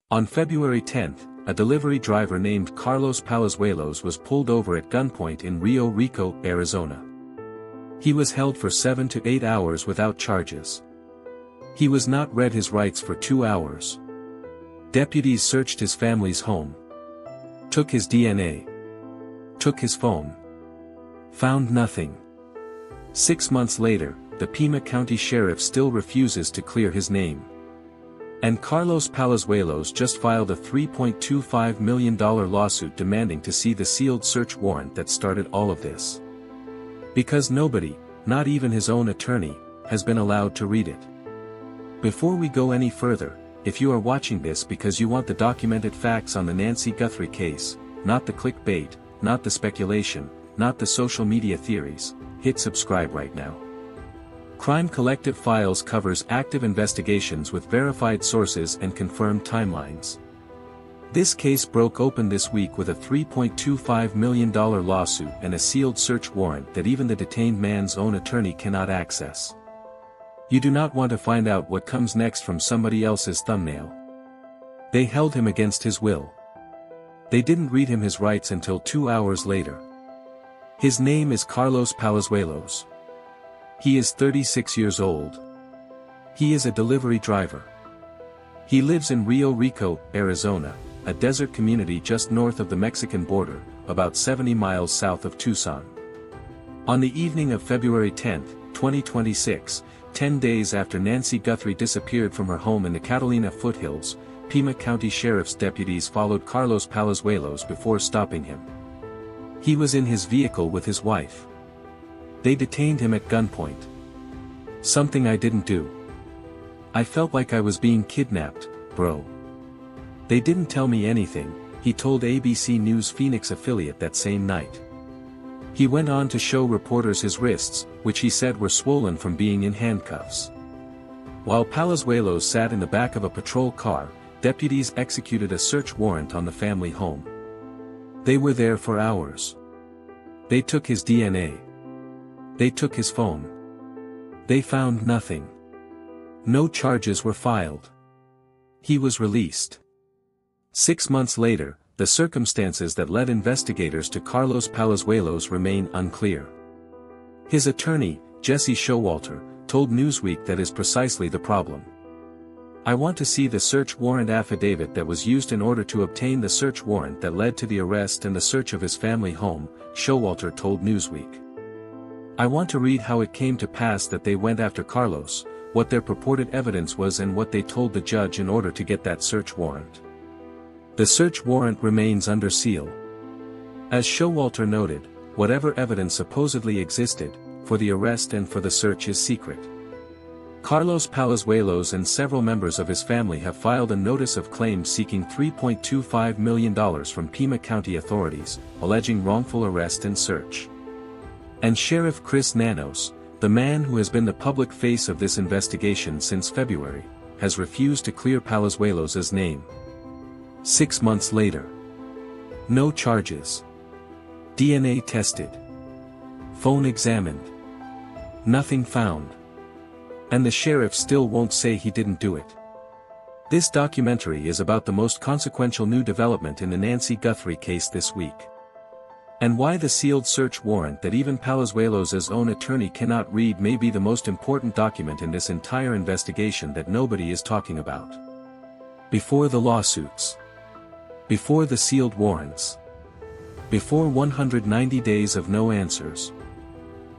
On February 10, a delivery driver named Carlos Palazuelos was pulled over at Gunpoint in Rio Rico, Arizona. He was held for 7 to 8 hours without charges. He was not read his rights for 2 hours. Deputies searched his family's home. Took his DNA. Took his phone. Found nothing. 6 months later, the Pima County sheriff still refuses to clear his name. And Carlos Palazuelos just filed a $3.25 million lawsuit demanding to see the sealed search warrant that started all of this. Because nobody, not even his own attorney, has been allowed to read it. Before we go any further, if you are watching this because you want the documented facts on the Nancy Guthrie case, not the clickbait, not the speculation, not the social media theories, hit subscribe right now. Crime Collective Files covers active investigations with verified sources and confirmed timelines. This case broke open this week with a $3.25 million lawsuit and a sealed search warrant that even the detained man's own attorney cannot access. You do not want to find out what comes next from somebody else's thumbnail. They held him against his will. They didn't read him his rights until 2 hours later. His name is Carlos Palazuelos. He is 36 years old. He is a delivery driver. He lives in Rio Rico, Arizona, a desert community just north of the Mexican border, about 70 miles south of Tucson. On the evening of February 10, 2026, 10 days after Nancy Guthrie disappeared from her home in the Catalina foothills, Pima County Sheriff's deputies followed Carlos Palazuelos before stopping him. He was in his vehicle with his wife. They detained him at gunpoint. Something I didn't do. I felt like I was being kidnapped, bro. They didn't tell me anything, he told ABC News Phoenix affiliate that same night. He went on to show reporters his wrists, which he said were swollen from being in handcuffs. While Palazuelos sat in the back of a patrol car, deputies executed a search warrant on the family home. They were there for hours. They took his DNA. They took his phone. They found nothing. No charges were filed. He was released. 6 months later, the circumstances that led investigators to Carlos Palazuelos remain unclear. His attorney, Jesse Showalter, told Newsweek that is precisely the problem. I want to see the search warrant affidavit that was used in order to obtain the search warrant that led to the arrest and the search of his family home, Showalter told Newsweek. I want to read how it came to pass that they went after Carlos, what their purported evidence was and what they told the judge in order to get that search warrant. The search warrant remains under seal. As Showalter noted, whatever evidence supposedly existed, for the arrest and for the search is secret. Carlos Palazuelos and several members of his family have filed a notice of claim seeking $3.25 million from Pima County authorities, alleging wrongful arrest and search. And Sheriff Chris Nanos, the man who has been the public face of this investigation since February, has refused to clear Palazuelos' name. 6 months later. No charges. DNA tested. Phone examined. Nothing found. And the sheriff still won't say he didn't do it. This documentary is about the most consequential new development in the Nancy Guthrie case this week. And why the sealed search warrant that even Palazuelos' own attorney cannot read may be the most important document in this entire investigation that nobody is talking about. Before the lawsuits. Before the sealed warrants. Before 190 days of no answers.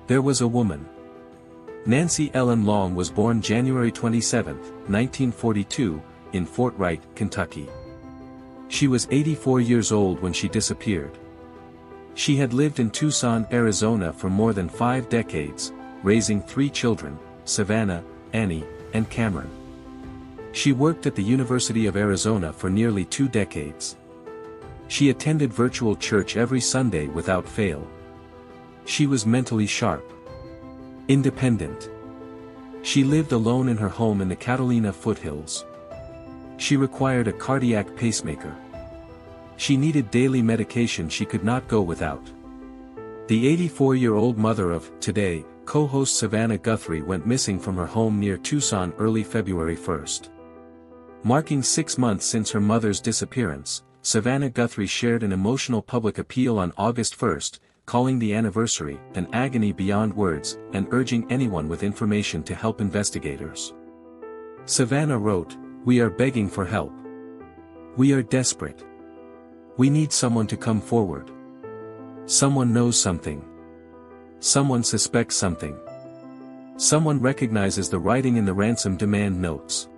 There was a woman. Nancy Ellen Long was born January 27, 1942, in Fort Wright, Kentucky. She was 84 years old when she disappeared. She had lived in Tucson, Arizona for more than 5 decades, raising 3 children, Savannah, Annie, and Cameron. She worked at the University of Arizona for nearly 2 decades. She attended virtual church every Sunday without fail. She was mentally sharp. Independent. She lived alone in her home in the Catalina foothills. She required a cardiac pacemaker. She needed daily medication she could not go without. The 84-year-old mother of Today co-host Savannah Guthrie went missing from her home near Tucson early February 1. Marking 6 months since her mother's disappearance, Savannah Guthrie shared an emotional public appeal on August 1, calling the anniversary an agony beyond words and urging anyone with information to help investigators. Savannah wrote, "We are begging for help. We are desperate. We need someone to come forward. Someone knows something. Someone suspects something. Someone recognizes the writing in the ransom demand notes.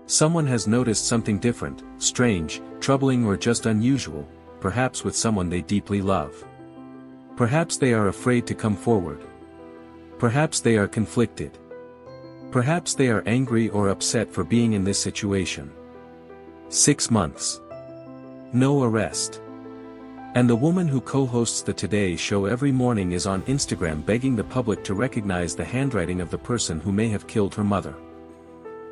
Someone has noticed something different, strange, troubling or just unusual, perhaps with someone they deeply love. Perhaps they are afraid to come forward. Perhaps they are conflicted. Perhaps they are angry or upset for being in this situation. 6 months. No arrest. And the woman who co-hosts the Today Show every morning is on Instagram begging the public to recognize the handwriting of the person who may have killed her mother.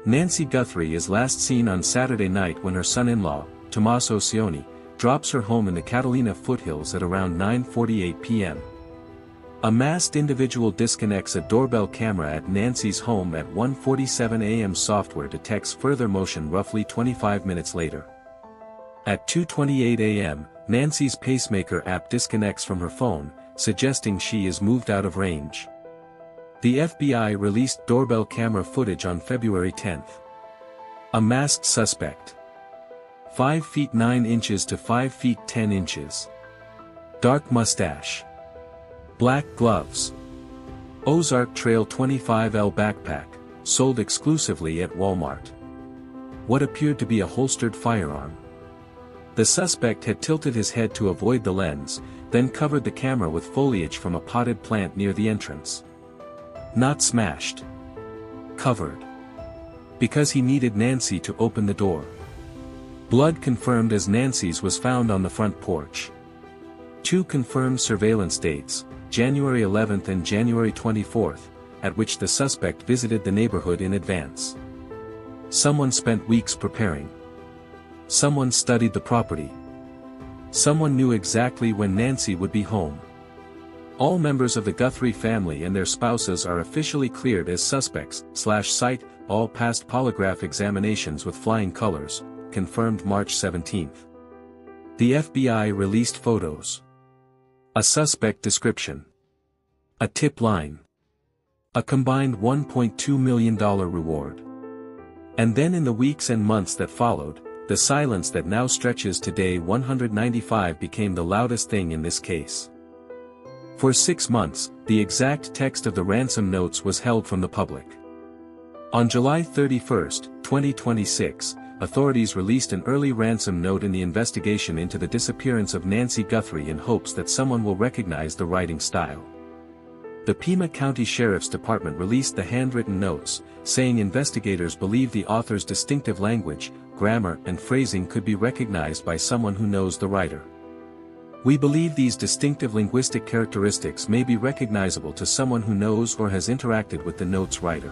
Nancy Guthrie is last seen on Saturday night when her son-in-law, Tommaso Cioni, drops her home in the Catalina foothills at around 9:48 p.m. A masked individual disconnects a doorbell camera at Nancy's home at 1:47 a.m. Software detects further motion roughly 25 minutes later. At 2:28 a.m., Nancy's pacemaker app disconnects from her phone, suggesting she is moved out of range. The FBI released doorbell camera footage on February 10. A masked suspect. 5 feet 9 inches to 5 feet 10 inches. Dark mustache. Black gloves. Ozark Trail 25L backpack, sold exclusively at Walmart. What appeared to be a holstered firearm. The suspect had tilted his head to avoid the lens, then covered the camera with foliage from a potted plant near the entrance. Not smashed. Covered. Because he needed Nancy to open the door. Blood confirmed as Nancy's was found on the front porch. 2 confirmed surveillance dates, January 11 and January 24, at which the suspect visited the neighborhood in advance. Someone spent weeks preparing. Someone studied the property. Someone knew exactly when Nancy would be home. All members of the Guthrie family and their spouses are officially cleared as suspects, cite, all passed polygraph examinations with flying colors, confirmed March 17. The FBI released photos. A suspect description. A tip line. A combined $1.2 million reward. And then in the weeks and months that followed, the silence that now stretches to day 195 became the loudest thing in this case. For 6 months, the exact text of the ransom notes was held from the public. On July 31, 2026, authorities released an early ransom note in the investigation into the disappearance of Nancy Guthrie in hopes that someone will recognize the writing style. The Pima County Sheriff's Department released the handwritten notes, saying investigators believe the author's distinctive language, grammar and phrasing could be recognized by someone who knows the writer. We believe these distinctive linguistic characteristics may be recognizable to someone who knows or has interacted with the note's writer.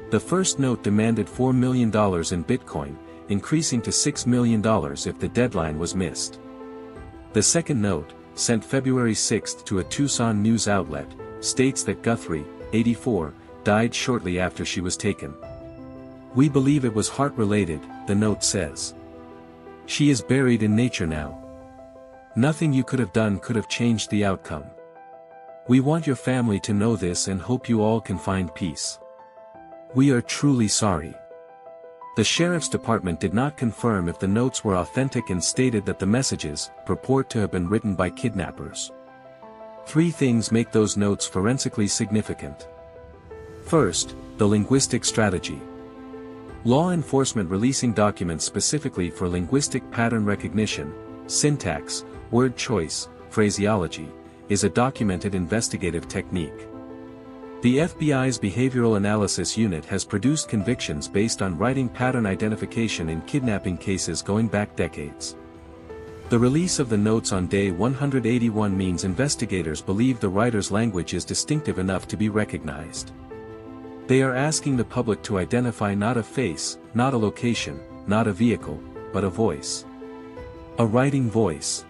The first note demanded $4 million in Bitcoin, increasing to $6 million if the deadline was missed. The second note, sent February 6 to a Tucson news outlet, states that Guthrie, 84, died shortly after she was taken. We believe it was heart-related, the note says. She is buried in nature now. Nothing you could have done could have changed the outcome. We want your family to know this and hope you all can find peace. We are truly sorry. The Sheriff's Department did not confirm if the notes were authentic and stated that the messages purport to have been written by kidnappers. 3 things make those notes forensically significant. First, the linguistic strategy. Law enforcement releasing documents specifically for linguistic pattern recognition, syntax, word choice, phraseology, is a documented investigative technique. The FBI's Behavioral Analysis Unit has produced convictions based on writing pattern identification in kidnapping cases going back decades. The release of the notes on day 181 means investigators believe the writer's language is distinctive enough to be recognized. They are asking the public to identify not a face, not a location, not a vehicle, but a voice. A writing voice.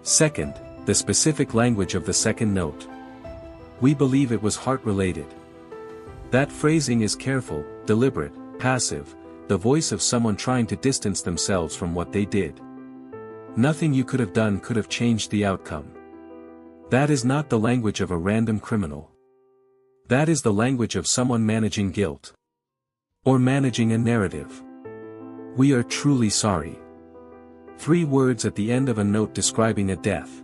Second, the specific language of the second note. We believe it was heart-related. That phrasing is careful, deliberate, passive, the voice of someone trying to distance themselves from what they did. Nothing you could have done could have changed the outcome. That is not the language of a random criminal. That is the language of someone managing guilt. Or managing a narrative. We are truly sorry. 3 words at the end of a note describing a death.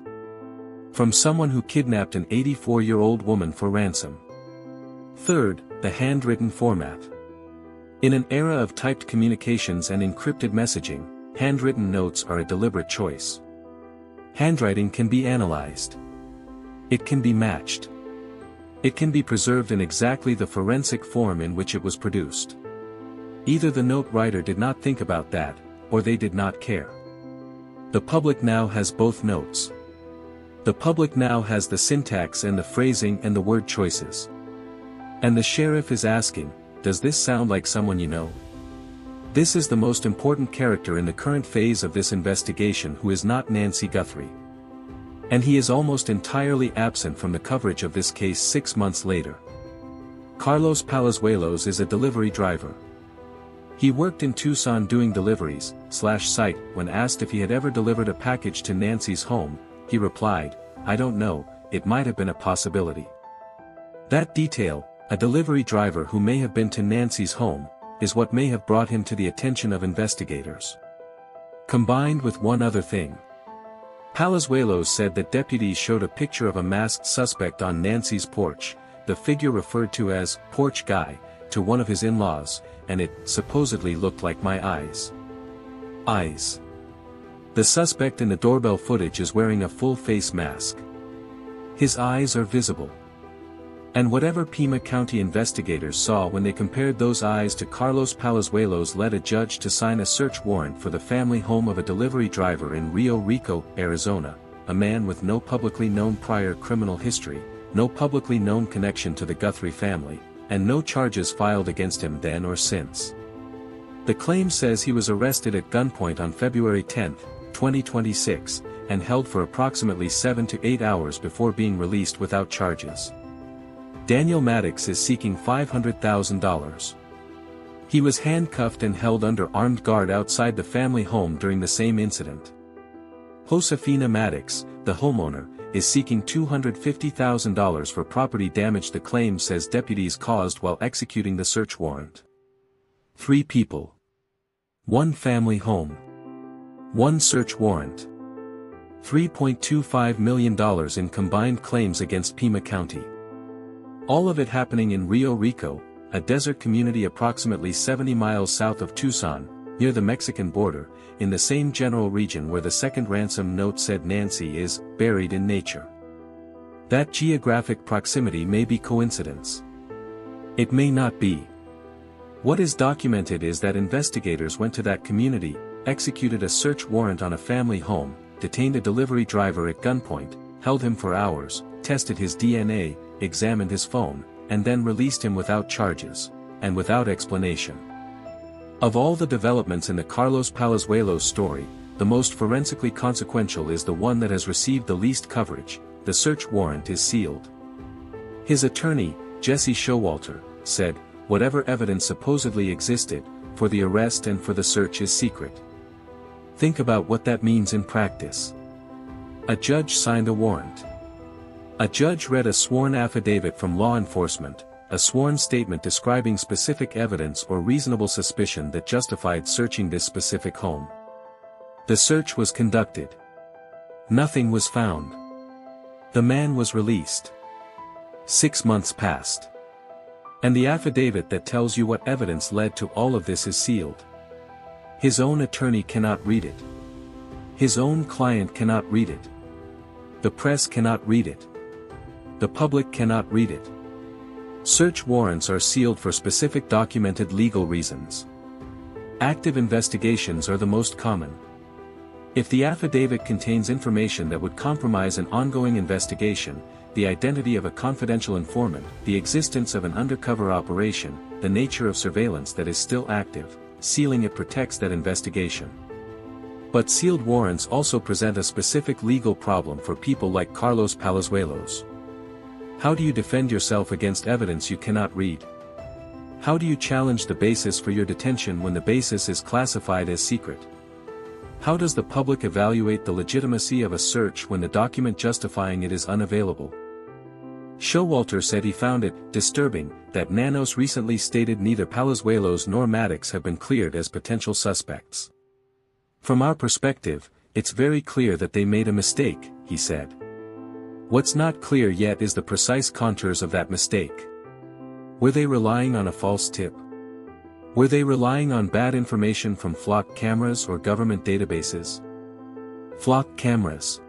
From someone who kidnapped an 84-year-old woman for ransom. Third, the handwritten format. In an era of typed communications and encrypted messaging, handwritten notes are a deliberate choice. Handwriting can be analyzed. It can be matched. It can be preserved in exactly the forensic form in which it was produced. Either the note writer did not think about that, or they did not care. The public now has both notes. The public now has the syntax and the phrasing and the word choices. And the sheriff is asking, does this sound like someone you know? This is the most important character in the current phase of this investigation, who is not Nancy Guthrie. And he is almost entirely absent from the coverage of this case 6 months later. Carlos Palazuelos is a delivery driver. He worked in Tucson doing deliveries/site. When asked if he had ever delivered a package to Nancy's home, he replied, "I don't know, it might have been a possibility." That detail, a delivery driver who may have been to Nancy's home, is what may have brought him to the attention of investigators. Combined with one other thing. Palazuelos said that deputies showed a picture of a masked suspect on Nancy's porch, the figure referred to as "porch guy," to one of his in-laws, and it supposedly looked like my eyes. Eyes. The suspect in the doorbell footage is wearing a full face mask. His eyes are visible. And whatever Pima County investigators saw when they compared those eyes to Carlos Palazuelos led a judge to sign a search warrant for the family home of a delivery driver in Rio Rico, Arizona, a man with no publicly known prior criminal history, no publicly known connection to the Guthrie family, and no charges filed against him then or since. The claim says he was arrested at gunpoint on February 10, 2026, and held for approximately 7 to 8 hours before being released without charges. Daniel Maddox is seeking $500,000. He was handcuffed and held under armed guard outside the family home during the same incident. Josefina Maddox, the homeowner, is seeking $250,000 for property damage the claim says deputies caused while executing the search warrant. 3 people. 1 family home. 1 search warrant. $3.25 million in combined claims against Pima County. All of it happening in Rio Rico, a desert community approximately 70 miles south of Tucson, near the Mexican border, in the same general region where the second ransom note said Nancy is buried in nature. That geographic proximity may be coincidence. It may not be. What is documented is that investigators went to that community, executed a search warrant on a family home, detained a delivery driver at gunpoint, held him for hours, tested his DNA, examined his phone, and then released him without charges, and without explanation. Of all the developments in the Carlos Palazuelos story, the most forensically consequential is the one that has received the least coverage. The search warrant is sealed. His attorney, Jesse Showalter, said, whatever evidence supposedly existed, for the arrest and for the search is secret. Think about what that means in practice. A judge signed a warrant. A judge read a sworn affidavit from law enforcement, a sworn statement describing specific evidence or reasonable suspicion that justified searching this specific home. The search was conducted. Nothing was found. The man was released. 6 months passed. And the affidavit that tells you what evidence led to all of this is sealed. His own attorney cannot read it. His own client cannot read it. The press cannot read it. The public cannot read it. Search warrants are sealed for specific documented legal reasons. Active investigations are the most common. If the affidavit contains information that would compromise an ongoing investigation, the identity of a confidential informant, the existence of an undercover operation, the nature of surveillance that is still active, sealing it protects that investigation. But sealed warrants also present a specific legal problem for people like Carlos Palazuelos. How do you defend yourself against evidence you cannot read? How do you challenge the basis for your detention when the basis is classified as secret? How does the public evaluate the legitimacy of a search when the document justifying it is unavailable? Showalter said he found it disturbing that Nanos recently stated neither Palazuelos nor Maddox have been cleared as potential suspects. From our perspective, it's very clear that they made a mistake, he said. What's not clear yet is the precise contours of that mistake. Were they relying on a false tip? Were they relying on bad information from flock cameras or government databases? Flock cameras.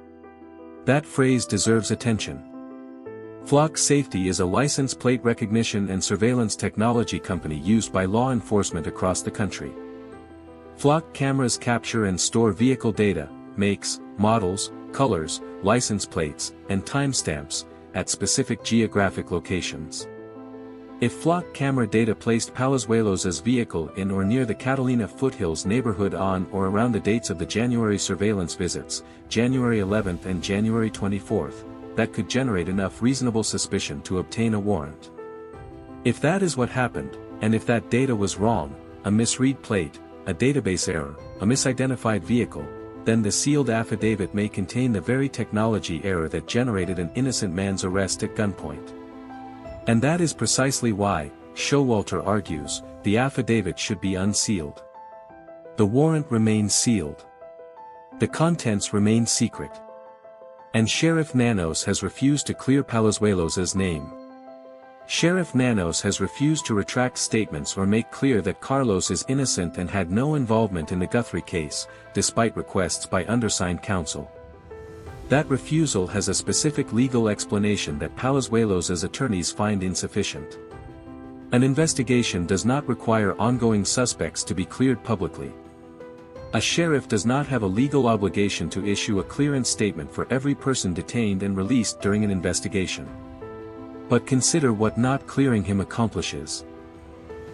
That phrase deserves attention. Flock Safety is a license plate recognition and surveillance technology company used by law enforcement across the country. Flock cameras capture and store vehicle data, makes, models, colors, license plates, and timestamps, at specific geographic locations. If flock camera data placed Palazuelos' vehicle in or near the Catalina Foothills neighborhood on or around the dates of the January surveillance visits, January 11th and January 24th, that could generate enough reasonable suspicion to obtain a warrant. If that is what happened, and if that data was wrong, a misread plate, a database error, a misidentified vehicle, then the sealed affidavit may contain the very technology error that generated an innocent man's arrest at gunpoint. And that is precisely why, Showalter argues, the affidavit should be unsealed. The warrant remains sealed. The contents remain secret. And Sheriff Nanos has refused to clear Palazuelos' name. Sheriff Nanos has refused to retract statements or make clear that Carlos is innocent and had no involvement in the Guthrie case, despite requests by undersigned counsel. That refusal has a specific legal explanation that Palazuelos' attorneys find insufficient. An investigation does not require ongoing suspects to be cleared publicly. A sheriff does not have a legal obligation to issue a clearance statement for every person detained and released during an investigation. But consider what not clearing him accomplishes.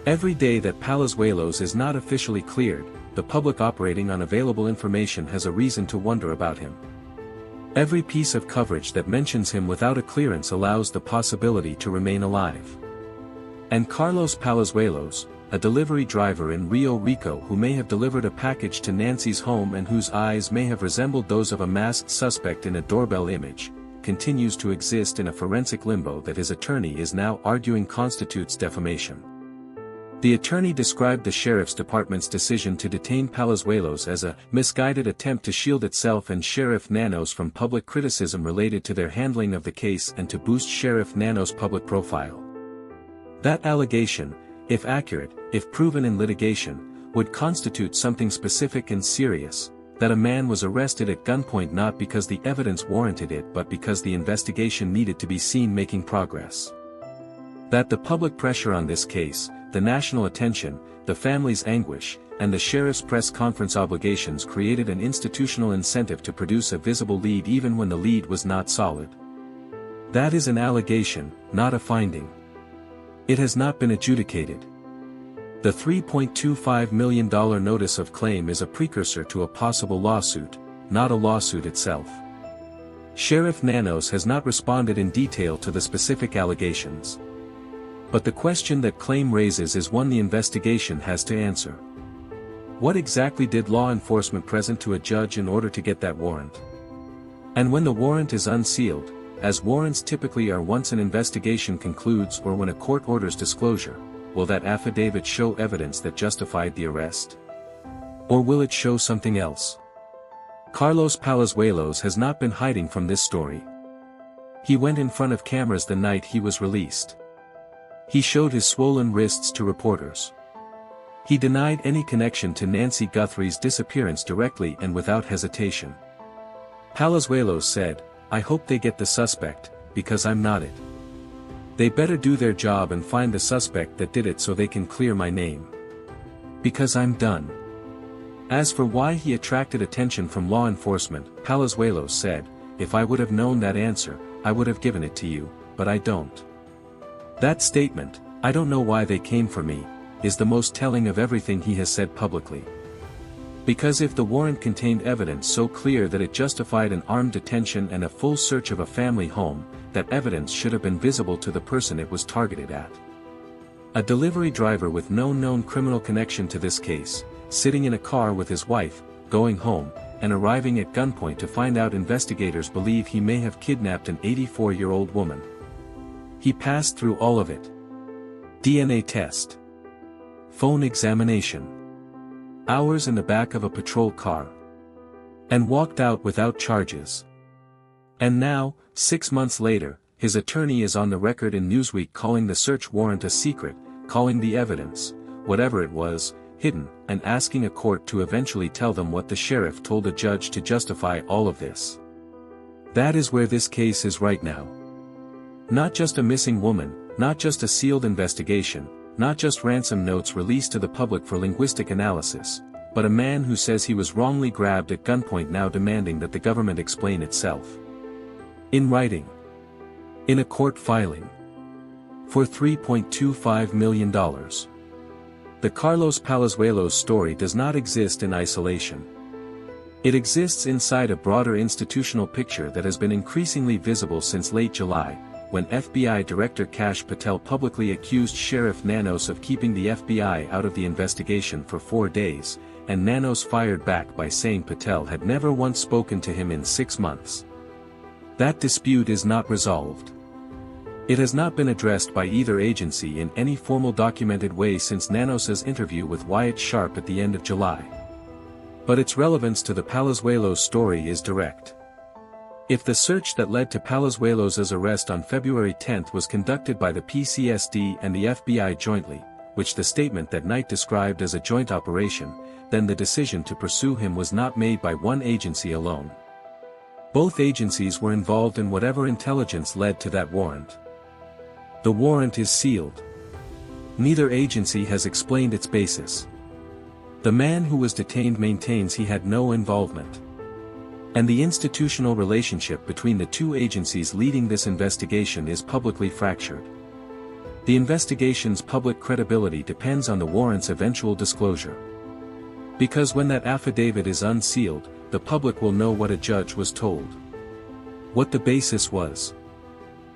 Every day that Palazuelos is not officially cleared, the public operating on available information has a reason to wonder about him. Every piece of coverage that mentions him without a clearance allows the possibility to remain alive. And Carlos Palazuelos, a delivery driver in Rio Rico who may have delivered a package to Nancy's home and whose eyes may have resembled those of a masked suspect in a doorbell image, continues to exist in a forensic limbo that his attorney is now arguing constitutes defamation. The attorney described the sheriff's department's decision to detain Palazuelos as a misguided attempt to shield itself and Sheriff Nanos from public criticism related to their handling of the case and to boost Sheriff Nanos' public profile. That allegation, if accurate, if proven in litigation, would constitute something specific and serious, that a man was arrested at gunpoint not because the evidence warranted it but because the investigation needed to be seen making progress. That the public pressure on this case, the national attention, the family's anguish, and the sheriff's press conference obligations created an institutional incentive to produce a visible lead even when the lead was not solid. That is an allegation, not a finding. It has not been adjudicated. The $3.25 million notice of claim is a precursor to a possible lawsuit, not a lawsuit itself. Sheriff Nanos has not responded in detail to the specific allegations. But the question that claim raises is one the investigation has to answer. What exactly did law enforcement present to a judge in order to get that warrant? And when the warrant is unsealed, as warrants typically are once an investigation concludes or when a court orders disclosure, will that affidavit show evidence that justified the arrest? Or will it show something else? Carlos Palazuelos has not been hiding from this story. He went in front of cameras the night he was released. He showed his swollen wrists to reporters. He denied any connection to Nancy Guthrie's disappearance directly and without hesitation. Palazuelos said, "I hope they get the suspect, because I'm not it. They better do their job and find the suspect that did it so they can clear my name. Because I'm done." As for why he attracted attention from law enforcement, Palazuelos said, "If I would have known that answer, I would have given it to you, but I don't." That statement, "I don't know why they came for me," is the most telling of everything he has said publicly. Because if the warrant contained evidence so clear that it justified an armed detention and a full search of a family home, that evidence should have been visible to the person it was targeted at. A delivery driver with no known criminal connection to this case, sitting in a car with his wife, going home, and arriving at gunpoint to find out investigators believe he may have kidnapped an 84-year-old woman. He passed through all of it. DNA test. Phone examination. Hours in the back of a patrol car. And walked out without charges. And now, 6 months later, his attorney is on the record in Newsweek calling the search warrant a secret, calling the evidence, whatever it was, hidden, and asking a court to eventually tell them what the sheriff told a judge to justify all of this. That is where this case is right now. Not just a missing woman, not just a sealed investigation, not just ransom notes released to the public for linguistic analysis, but a man who says he was wrongly grabbed at gunpoint now demanding that the government explain itself. In writing. In a court filing. For $3.25 million. The Carlos Palazuelos story does not exist in isolation. It exists inside a broader institutional picture that has been increasingly visible since late July, when FBI Director Kash Patel publicly accused Sheriff Nanos of keeping the FBI out of the investigation for 4 days, and Nanos fired back by saying Patel had never once spoken to him in 6 months. That dispute is not resolved. It has not been addressed by either agency in any formal documented way since Nanos's interview with Wyatt Sharp at the end of July. But its relevance to the Palazuelos story is direct. If the search that led to Palazuelos' arrest on February 10 was conducted by the PCSD and the FBI jointly, which the statement that night described as a joint operation, then the decision to pursue him was not made by one agency alone. Both agencies were involved in whatever intelligence led to that warrant. The warrant is sealed. Neither agency has explained its basis. The man who was detained maintains he had no involvement. And the institutional relationship between the two agencies leading this investigation is publicly fractured. The investigation's public credibility depends on the warrant's eventual disclosure. Because when that affidavit is unsealed, the public will know what a judge was told. What the basis was.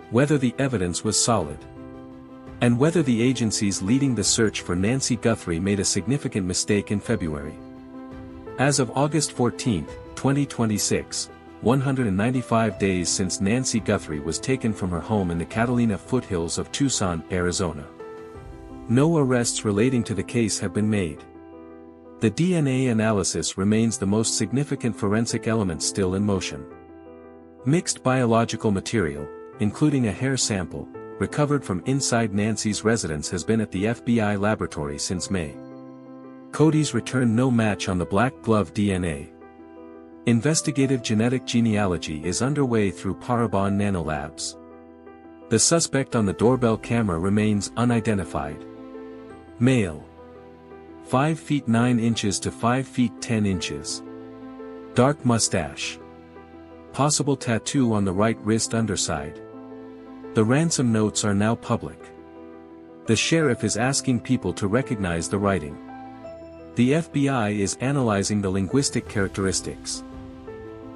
Whether the evidence was solid. And whether the agencies leading the search for Nancy Guthrie made a significant mistake in February. As of August 14, 2026, 195 days since Nancy Guthrie was taken from her home in the Catalina foothills of Tucson, Arizona. No arrests relating to the case have been made. The DNA analysis remains the most significant forensic element still in motion. Mixed biological material, including a hair sample, recovered from inside Nancy's residence has been at the FBI laboratory since May. Cody's returned no match on the black glove DNA. Investigative genetic genealogy is underway through Parabon Nanolabs. The suspect on the doorbell camera remains unidentified. Male. 5 feet 9 inches to 5 feet 10 inches. Dark mustache. Possible tattoo on the right wrist underside. The ransom notes are now public. The sheriff is asking people to recognize the writing. The FBI is analyzing the linguistic characteristics.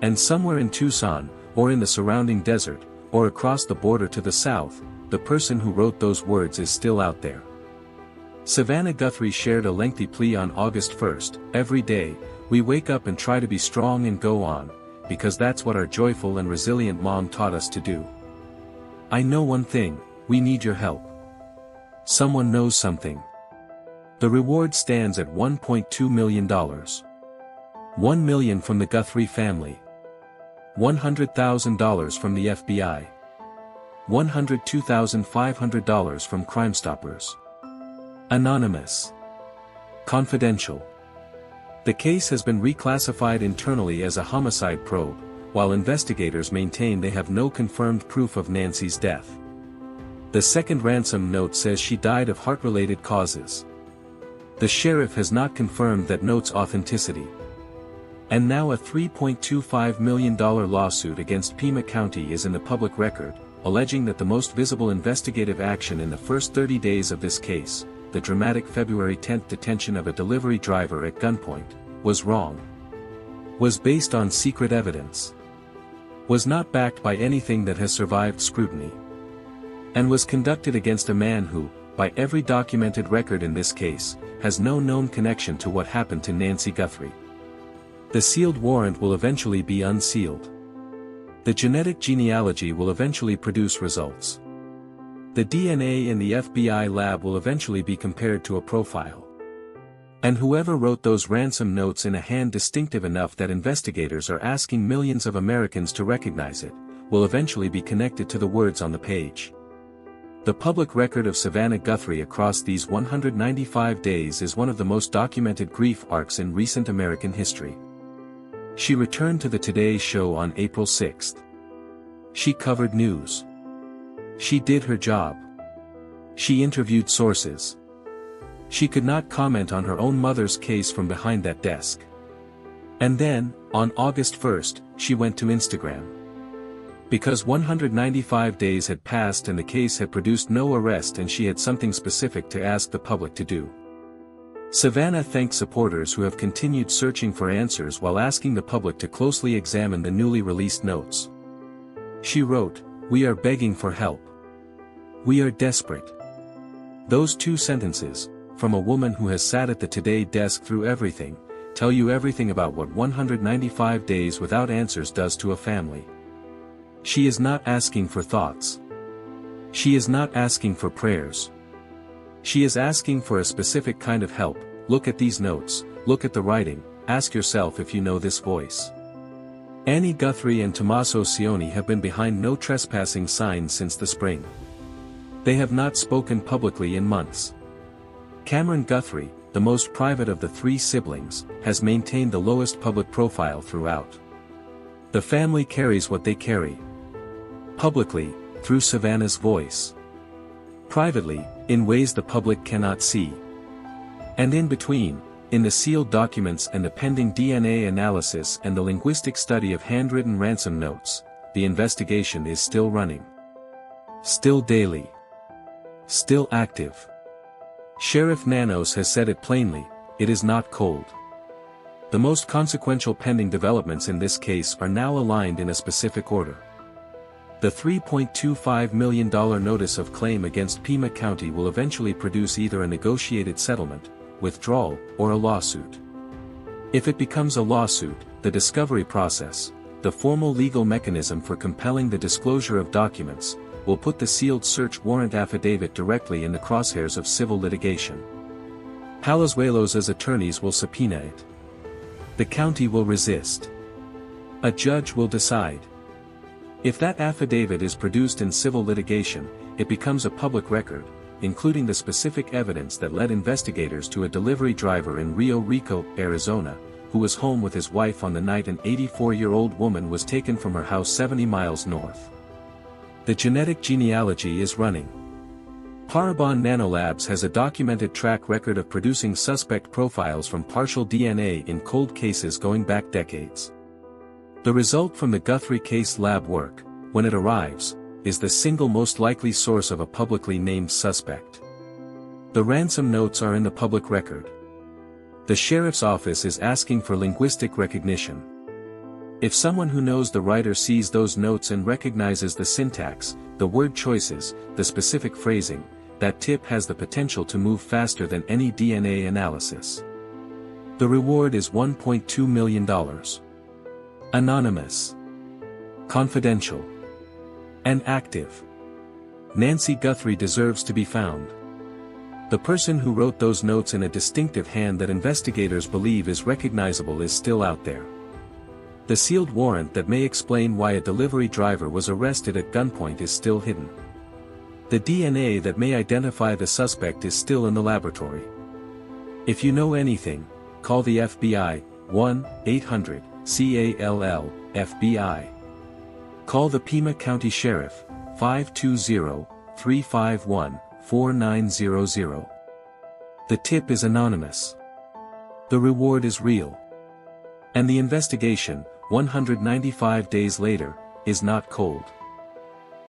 And somewhere in Tucson, or in the surrounding desert, or across the border to the south, the person who wrote those words is still out there. Savannah Guthrie shared a lengthy plea on August 1st. Every day, we wake up and try to be strong and go on, because that's what our joyful and resilient mom taught us to do. I know one thing, we need your help. Someone knows something. The reward stands at $1.2 million. $1 million from the Guthrie family. $100,000 from the FBI. $102,500 from Crime Stoppers. Anonymous. Confidential. The case has been reclassified internally as a homicide probe, while investigators maintain they have no confirmed proof of Nancy's death. The second ransom note says she died of heart-related causes. The sheriff has not confirmed that note's authenticity. And now a $3.25 million lawsuit against Pima County is in the public record, alleging that the most visible investigative action in the first 30 days of this case, the dramatic February 10 detention of a delivery driver at gunpoint, was wrong. Was based on secret evidence. Was not backed by anything that has survived scrutiny. And was conducted against a man who, by every documented record in this case, has no known connection to what happened to Nancy Guthrie. The sealed warrant will eventually be unsealed. The genetic genealogy will eventually produce results. The DNA in the FBI lab will eventually be compared to a profile. And whoever wrote those ransom notes in a hand distinctive enough that investigators are asking millions of Americans to recognize it, will eventually be connected to the words on the page. The public record of Savannah Guthrie across these 195 days is one of the most documented grief arcs in recent American history. She returned to the Today Show on April 6. She covered news. She did her job. She interviewed sources. She could not comment on her own mother's case from behind that desk. And then, on August 1st, she went to Instagram. Because 195 days had passed and the case had produced no arrest and she had something specific to ask the public to do. Savannah thanked supporters who have continued searching for answers while asking the public to closely examine the newly released notes. She wrote, "We are begging for help. We are desperate." Those two sentences, from a woman who has sat at the Today desk through everything, tell you everything about what 195 days without answers does to a family. She is not asking for thoughts. She is not asking for prayers. She is asking for a specific kind of help. Look at these notes, look at the writing, ask yourself if you know this voice. Annie Guthrie and Tommaso Cioni have been behind no trespassing signs since the spring. They have not spoken publicly in months. Cameron Guthrie, the most private of the three siblings, has maintained the lowest public profile throughout. The family carries what they carry. Publicly, through Savannah's voice. Privately, in ways the public cannot see. And in between, in the sealed documents and the pending DNA analysis and the linguistic study of handwritten ransom notes, the investigation is still running. Still daily. Still active. Sheriff Nanos has said it plainly, it is not cold. The most consequential pending developments in this case are now aligned in a specific order. The $3.25 million notice of claim against Pima County will eventually produce either a negotiated settlement, withdrawal, or a lawsuit. If it becomes a lawsuit, the discovery process, the formal legal mechanism for compelling the disclosure of documents, will put the sealed search warrant affidavit directly in the crosshairs of civil litigation. Palazuelos' attorneys will subpoena it. The county will resist. A judge will decide. If that affidavit is produced in civil litigation, it becomes a public record, including the specific evidence that led investigators to a delivery driver in Rio Rico, Arizona, who was home with his wife on the night an 84-year-old woman was taken from her house 70 miles north. The genetic genealogy is running. Parabon Nanolabs has a documented track record of producing suspect profiles from partial DNA in cold cases going back decades. The result from the Guthrie case lab work, when it arrives, is the single most likely source of a publicly named suspect. The ransom notes are in the public record. The sheriff's office is asking for linguistic recognition. If someone who knows the writer sees those notes and recognizes the syntax, the word choices, the specific phrasing, that tip has the potential to move faster than any DNA analysis. The reward is $1.2 million. Anonymous. Confidential. And active. Nancy Guthrie deserves to be found. The person who wrote those notes in a distinctive hand that investigators believe is recognizable is still out there. The sealed warrant that may explain why a delivery driver was arrested at gunpoint is still hidden. The DNA that may identify the suspect is still in the laboratory. If you know anything, call the FBI, 1-800-CALL-FBI. Call the Pima County Sheriff, 520-351-4900. The tip is anonymous. The reward is real. And the investigation, 195 days later, is not cold.